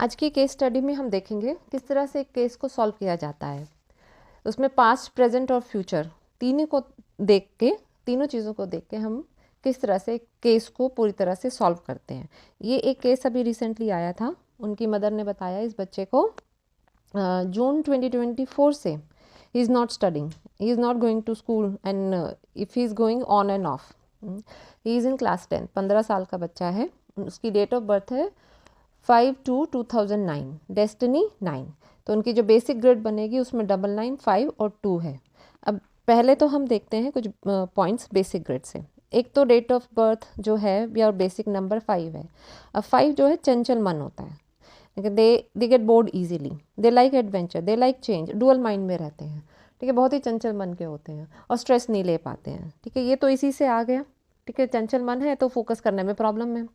आज की case study में हम देखेंगे किस तरह से एक केस को सॉल्व किया जाता है। उसमें पास्ट, प्रेजेंट और फ्यूचर तीनों चीज़ों को देख के हम किस तरह से केस को पूरी तरह से सॉल्व करते हैं। ये एक केस अभी रिसेंटली आया था। उनकी मदर ने बताया इस बच्चे को जून 2024 से he is not studying, he is not going to school and if he is going on and off. He is in class 10, 15 साल का बच्चा है। उसकी डेट ऑफ बर्थ है 5/2/2009, डेस्टिनी 9। तो उनकी जो बेसिक ग्रेड बनेगी उसमें 99, 5 और 2 है। अब पहले तो हम देखते हैं कुछ पॉइंट्स बेसिक ग्रेड से। एक तो डेट ऑफ बर्थ जो है या बेसिक नंबर 5 है। अब 5 जो है चंचल मन होता है, they get bored easily, they like adventure, they like change, dual mind में रहते हैं। ठीक है, बहुत ही चंचल मन के होते हैं और स्ट्रेस नहीं ले पाते हैं। ठीक है, ये तो इसी से आ गया। ठीक है, चंचल मन है तो फोकस करने में प्रॉब्लम है।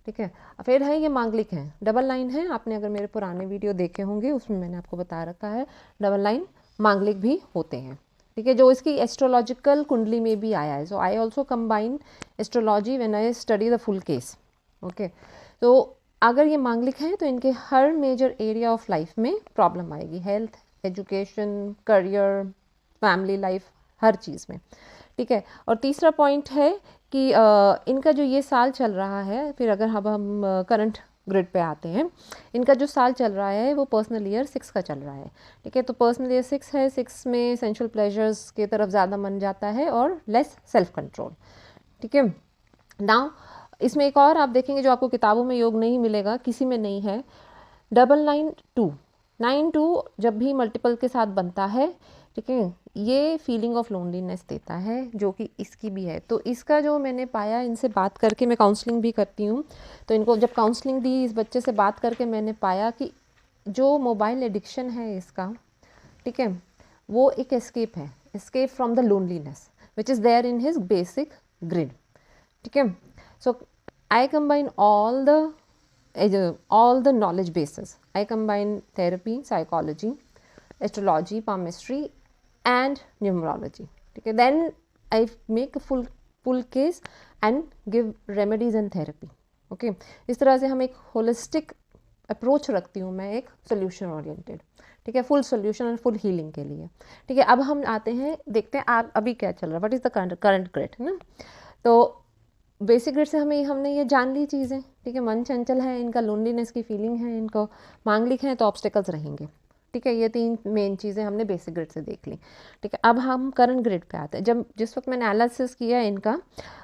ठीक है, फिर है ये मांगलिक है, डबल लाइन है। आपने अगर मेरे पुराने वीडियो देखे होंगे उसमें मैंने आपको बता रखा है डबल लाइन मांगलिक भी होते हैं। ठीक है, जो इसकी एस्ट्रोलॉजिकल कुंडली में भी आया है। So I also combine astrology when I study the full case. Okay, तो अगर ये मांगलिक हैं तो इनके हर मेजर एरिया ऑफ लाइफ में प्रॉब्लम आएगी, health, education, career, family life, हर चीज़ में। ठीक है, और तीसरा पॉइंट है कि इनका जो ये साल चल रहा है, फिर अगर हम करंट ग्रिड पे आते हैं, इनका जो साल चल रहा है वो पर्सनल ईयर 6 का चल रहा है। ठीक है, तो पर्सनल ईयर 6 है, 6 में सेंशुअल प्लेजर्स की तरफ ज़्यादा मन जाता है और लेस सेल्फ कंट्रोल। ठीक है, नाउ इसमें एक और आप देखेंगे जो आपको किताबों में योग नहीं मिलेगा, किसी में नहीं है, 992। 9-2 जब भी मल्टीपल के साथ बनता है, ठीक है, ये फीलिंग ऑफ लोनलीनेस देता है, जो कि इसकी भी है। तो इसका जो मैंने पाया, इनसे बात करके, मैं काउंसलिंग भी करती हूँ, तो इनको जब काउंसलिंग दी, इस बच्चे से बात करके मैंने पाया कि जो मोबाइल एडिक्शन है इसका, ठीक है, वो एक एस्केप है, escape from the loneliness which is there in his basic grid. ठीक है, so I combine all the knowledge bases. I combine therapy, psychology, astrology, palmistry and numerology. Okay, then I make a full case and give remedies and therapy. Okay, इस तरह से हम एक holistic approach रखती हूँ मैं, एक सोल्यूशन ओरिएंटेड। ठीक है, फुल सोल्यूशन और फुल हीलिंग के लिए। ठीक है, अब हम आते हैं, देखते हैं आप अभी क्या चल रहा है, what is the current grid, है ना। तो बेसिक ग्रिड से हमने ये जान ली चीज़ें। ठीक है, मन चंचल है, इनका लोनलीनेस की फीलिंग है, इनको मांगलिक है तो ऑब्स्टिकल्स रहेंगे। ठीक है, ये 3 मेन चीज़ें हमने बेसिक ग्रिड से देख ली। ठीक है, अब हम करंट ग्रिड पे आते हैं। जिस वक्त मैंने एनालिसिस किया इनका,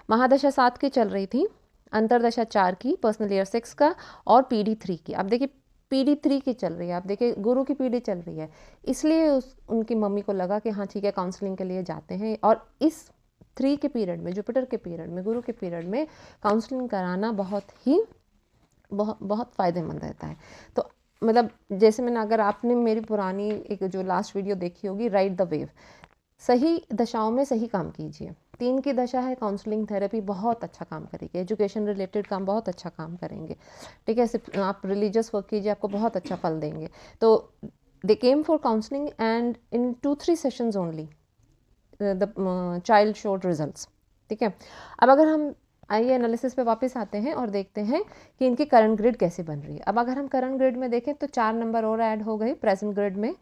महादशा 7 की चल रही थी, अंतरदशा 4 की, पर्सनल ईयर 6 का और PD 3 की। अब देखिए PD 3 की चल रही है, आप देखिए गुरु की PD चल रही है, इसलिए उनकी मम्मी को लगा कि हाँ ठीक है, काउंसलिंग के लिए जाते हैं। और इस 3 के पीरियड में, जुपिटर के पीरियड में, गुरु के पीरियड में काउंसलिंग कराना बहुत फ़ायदेमंद रहता है। तो मतलब जैसे मैंने, अगर आपने मेरी पुरानी एक जो लास्ट वीडियो देखी होगी, राइड द वेव, सही दशाओं में सही काम कीजिए। 3 की दशा है, काउंसलिंग थेरेपी बहुत अच्छा काम करेगी, एजुकेशन रिलेटेड काम बहुत अच्छा काम करेंगे। ठीक है, सिर्फ आप रिलीजियस वर्क कीजिए, आपको बहुत अच्छा फल देंगे। तो they came for counselling and in 2-3 sessions only the child showed results. ठीक है, अब अगर हम आइए एनालिसिस पे वापस आते हैं और देखते हैं कि इनकी करंट ग्रिड कैसे बन रही है। अब अगर हम करंट ग्रिड में देखें तो 4 नंबर और ऐड हो गए प्रेजेंट ग्रिड में,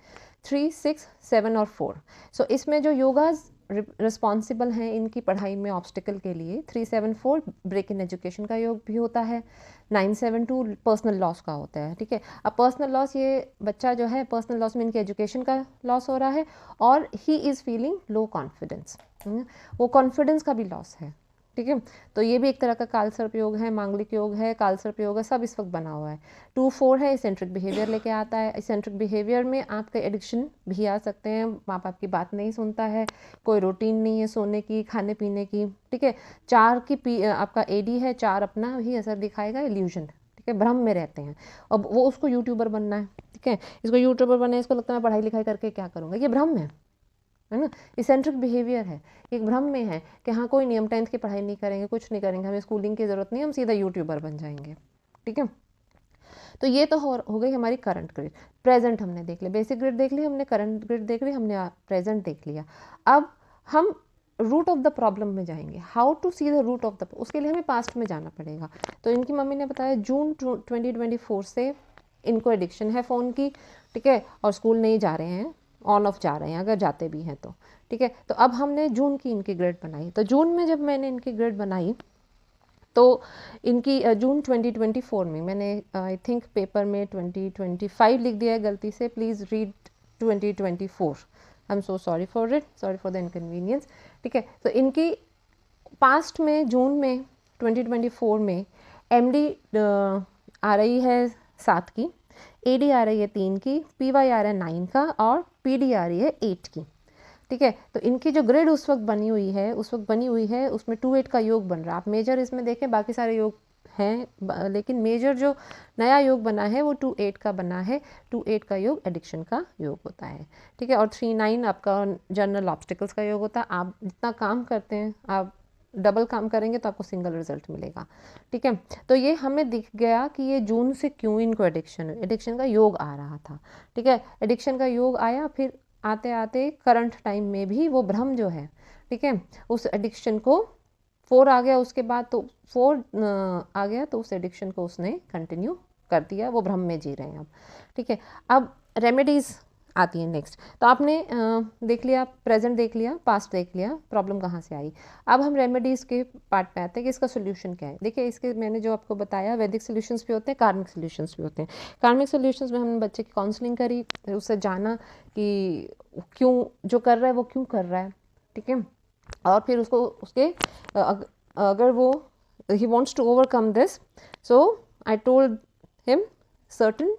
3, 6, 7 और 4। सो इसमें जो योगाज रिस्पॉन्सिबल हैं इनकी पढ़ाई में ऑब्स्टिकल के लिए, 3, 7, 4 ब्रेक इन एजुकेशन का योग भी होता है, 9, 7, 2 पर्सनल लॉस का होता है। ठीक है, अब पर्सनल लॉस, ये बच्चा जो है पर्सनल लॉस में इनकी एजुकेशन का लॉस हो रहा है और he is feeling low confidence, वो कॉन्फिडेंस का भी लॉस है। ठीक है, तो ये भी एक तरह का कालसर्प योग है, मांगलिक योग है, कालसर्प योग है, सब इस वक्त बना हुआ है। 2, 4 है, इसेंट्रिक बिहेवियर लेके आता है। इसेंट्रिक बिहेवियर में आपके एडिक्शन भी आ सकते हैं, माँ बाप की बात नहीं सुनता है, कोई रूटीन नहीं है सोने की, खाने पीने की। ठीक है, 4 की आपका AD है, 4 अपना ही असर दिखाएगा, इल्यूजन। ठीक है, भ्रम में रहते हैं। अब वो उसको यूट्यूबर बनना है। ठीक है, इसको यूट्यूबर बनना है, इसको लगता है मैं पढ़ाई लिखाई करके क्या करूँगा, ये भ्रम है ना। इसेंट्रिक बिहेवियर है, एक भ्रम में है कि हाँ कोई नहीं, हम 10th की पढ़ाई नहीं करेंगे, कुछ नहीं करेंगे, हमें स्कूलिंग की ज़रूरत नहीं, हम सीधा यूट्यूबर बन जाएंगे। ठीक है, तो ये तो हो गई हमारी करंट ग्रिड। प्रेजेंट हमने देख लिया, बेसिक ग्रिड देख ली हमने, करंट ग्रिड देख ली हमने, प्रेजेंट देख लिया। अब हम रूट ऑफ द प्रॉब्लम में जाएंगे, how to see the root of the, उसके लिए हमें पास्ट में जाना पड़ेगा। तो इनकी मम्मी ने बताया जून 2024 से इनको एडिक्शन है फ़ोन की, ठीक है, और स्कूल नहीं जा रहे हैं, ऑन ऑफ जा रहे हैं अगर जाते भी हैं तो, ठीक है। तो अब हमने जून की इनकी ग्रेड बनाई, तो जून में जब मैंने इनकी ग्रेड बनाई तो इनकी जून 2024 में मैंने आई थिंक पेपर में 2025 लिख दिया है गलती से, please read 2024, I am so sorry for it, sorry for the inconvenience, ठीक है। तो इनकी पास्ट में जून में 2024 में एमडी आ रही है 7 की, एडी आ रही है 3 की, पीवाई आ रहा है 9 का, और पीडी आ रही है 8 की, ठीक है। तो इनकी जो ग्रेड उस वक्त बनी हुई है उसमें 2-8 का योग बन रहा है। आप मेजर इसमें देखें, बाकी सारे योग हैं, लेकिन मेजर जो नया योग बना है वो 2-8 का बना है। 2-8 का योग एडिक्शन का योग होता है, ठीक है। और 3-9 आपका जनरल ऑब्स्टिकल्स का योग होता है। आप जितना काम करते हैं, आप डबल काम करेंगे तो आपको सिंगल रिजल्ट मिलेगा, ठीक है। तो ये हमें दिख गया कि ये जून से क्यों इनको एडिक्शन का योग आ रहा था, ठीक है। एडिक्शन का योग आया, फिर आते आते करंट टाइम में भी वो भ्रम जो है, ठीक है, उस एडिक्शन को 4 आ गया, उसके बाद तो 4 आ गया, तो उस एडिक्शन को उसने कंटिन्यू कर दिया, वो भ्रम में जी रहे हैं अब, ठीक है। अब रेमेडीज़ आती है नेक्स्ट। तो आपने देख लिया, प्रेजेंट देख लिया, पास्ट देख लिया, प्रॉब्लम कहाँ से आई। अब हम रेमेडीज़ के पार्ट पे आते हैं कि इसका सोल्यूशन क्या है। देखिए, इसके मैंने जो आपको बताया, वैदिक सोल्यूशंस भी होते हैं, कार्मिक सोल्यूशंस भी होते हैं। कार्मिक सोल्यूशंस में हमने बच्चे की काउंसलिंग करी, उससे जाना कि क्यों जो कर रहा है वो क्यों कर रहा है, ठीक है। और फिर उसको उसके अगर वो he wants to overcome this, so I told him certain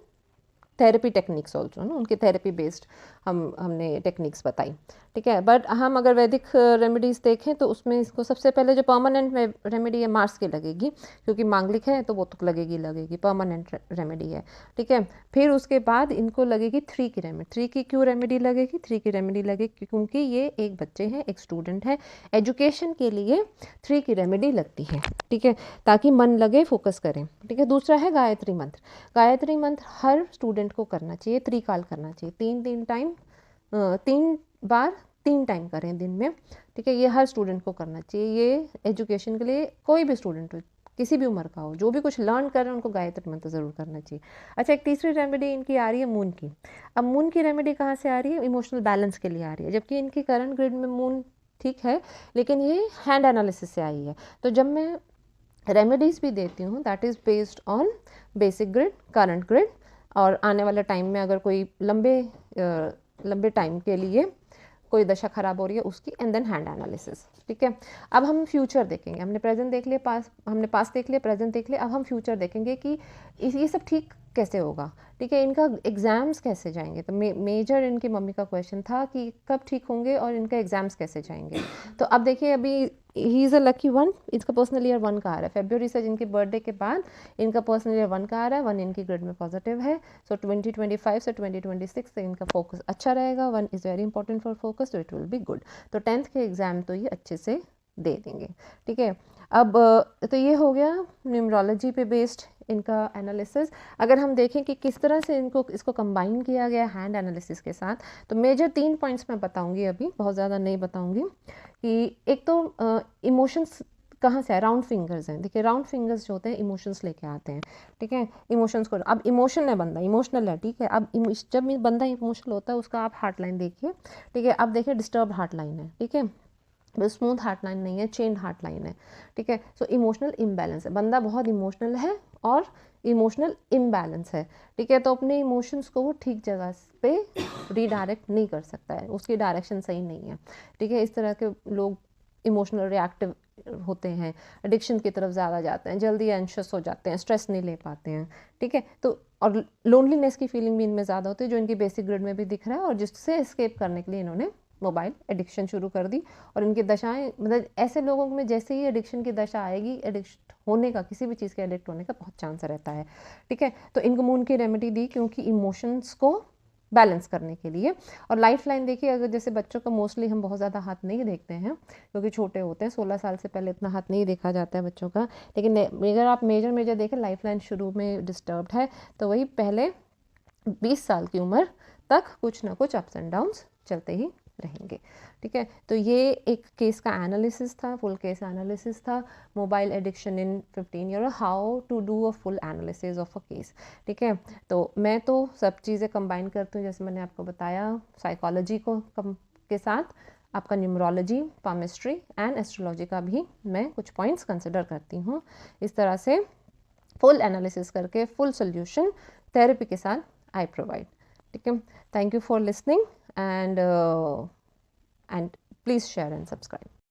therapy techniques also ना, उनके थेरेपी बेस्ड हमने टेक्निक्स बताई, ठीक है। बट हम अगर वैदिक रेमेडीज़ देखें तो उसमें इसको सबसे पहले जो परमानेंट रेमेडी है मार्स की लगेगी, क्योंकि मांगलिक है तो वो तो लगेगी, परमानेंट रेमेडी है, ठीक है। फिर उसके बाद इनको लगेगी 3 की रेमेडी। 3 की क्यों रेमेडी लगेगी? 3 की रेमेडी लगेगी क्योंकि ये एक बच्चे हैं, एक स्टूडेंट है, एजुकेशन के लिए 3 की रेमेडी लगती है, ठीक है, ताकि मन लगे, फोकस करें, ठीक है। दूसरा है गायत्री मंत्र। गायत्री मंत्र हर स्टूडेंट को करना चाहिए, त्रिकाल करना चाहिए, 3 टाइम 3 बार 3 टाइम करें दिन में, ठीक है। ये हर स्टूडेंट को करना चाहिए। ये एजुकेशन के लिए कोई भी स्टूडेंट हो, किसी भी उम्र का हो, जो भी कुछ लर्न कर रहे हैं उनको गायत्री मंत्र ज़रूर करना चाहिए। अच्छा, एक तीसरी रेमेडी इनकी आ रही है मून की। अब मून की रेमेडी कहाँ से आ रही है? इमोशनल बैलेंस के लिए आ रही है, जबकि इनकी करंट ग्रिड में मून ठीक है, लेकिन ये हैंड एनालिसिस से आई है। तो जब मैं रेमेडीज़ भी देती हूँ, that is based on basic grid, current grid, और आने वाले टाइम में अगर कोई लंबे टाइम के लिए कोई दशा खराब हो रही है उसकी, एंड देन हैंड एनालिसिस, ठीक है। अब हम फ्यूचर देखेंगे, हमने प्रेजेंट देख लिया, हमने पास्ट देख लिया, प्रेजेंट देख लिया, अब हम फ्यूचर देखेंगे कि ये सब ठीक कैसे होगा, ठीक है। इनका एग्ज़ाम्स कैसे जाएंगे, तो मेजर इनकी मम्मी का क्वेश्चन था कि कब ठीक होंगे और इनका एग्ज़ाम्स कैसे जाएंगे। तो अब देखिए, अभी he is a lucky one, इसका पर्सनल ईयर 1 का आ रहा है, फरवरी से जिनके बर्थडे के बाद इनका पर्सनल ईयर 1 का आ रहा है, 1 इनकी ग्रेड में पॉजिटिव है। सो 2025 से 2026 से इनका फोकस अच्छा रहेगा, 1 is very important for focus, तो इट विल बी गुड। तो 10th के एग्ज़ाम तो ये अच्छे से दे देंगे, ठीक है। अब तो ये हो गया न्यूमरोलॉजी पे बेस्ड इनका एनालिसिस। अगर हम देखें कि किस तरह से इसको कंबाइन किया गया हैंड एनालिसिस के साथ, तो मेजर 3 पॉइंट्स मैं बताऊंगी, अभी बहुत ज़्यादा नहीं बताऊंगी। कि एक तो इमोशंस कहाँ से है, राउंड फिंगर्स हैं। देखिए, राउंड फिंगर्स जो होते हैं इमोशंस लेके आते हैं, ठीक है। इमोशंस को, अब इमोशन है, बंदा इमोशनल है, ठीक है। अब जब बंदा इमोशनल होता है उसका आप हार्ट लाइन देखिए, ठीक है। अब देखिए, डिस्टर्ब हार्ट लाइन है, ठीक है, स्मूथ हार्ट लाइन नहीं है, चेन हार्ट लाइन है, ठीक है। सो इमोशनल इम्बैलेंस है, बंदा बहुत इमोशनल है और इमोशनल इम्बैलेंस है, ठीक है। तो अपने इमोशंस को वो ठीक जगह पे रीडायरेक्ट नहीं कर सकता है, उसकी डायरेक्शन सही नहीं है, ठीक है। इस तरह के लोग इमोशनल रिएक्टिव होते हैं, एडिक्शन की तरफ ज़्यादा जाते हैं, जल्दी एंशियस हो जाते हैं, स्ट्रेस नहीं ले पाते हैं, ठीक है। तो और लोनलीनेस की फीलिंग भी इनमें ज़्यादा होती है, जो इनकी बेसिक ग्रिड में भी दिख रहा है, और जिससे एस्केप करने के लिए इन्होंने मोबाइल एडिक्शन शुरू कर दी। और इनकी दशाएं, मतलब ऐसे लोगों में जैसे ही एडिक्शन की दशा आएगी, एडिक्शन होने का, किसी भी चीज़ के एडिक्ट होने का बहुत चांस रहता है, ठीक है। तो इनको मून की रेमेडी दी क्योंकि इमोशंस को बैलेंस करने के लिए। और लाइफ लाइन देखिए, अगर जैसे बच्चों का मोस्टली हम बहुत ज़्यादा हाथ नहीं देखते हैं क्योंकि छोटे होते हैं, 16 साल से पहले इतना हाथ नहीं देखा जाता है बच्चों का, लेकिन अगर आप मेजर देखें, लाइफ लाइन शुरू में डिस्टर्ब्ड है, तो वही पहले 20 साल की उम्र तक कुछ ना कुछ अप्स एंड डाउन्स चलते ही रहेंगे। ठीक है, तो ये एक केस का एनालिसिस था, फुल केस एनालिसिस था, mobile addiction in 15 year, how to do a full analysis of a case. ठीक है, तो मैं तो सब चीज़ें कंबाइन करती हूँ, जैसे मैंने आपको बताया, साइकोलॉजी को के साथ आपका न्यूमरोलॉजी, पामिस्ट्री एंड एस्ट्रोलॉजी का भी मैं कुछ पॉइंट्स कंसिडर करती हूँ। इस तरह से फुल एनालिसिस करके फुल सोल्यूशन थेरेपी के साथ आई प्रोवाइड। ठीक है, thank you for listening and please share and subscribe.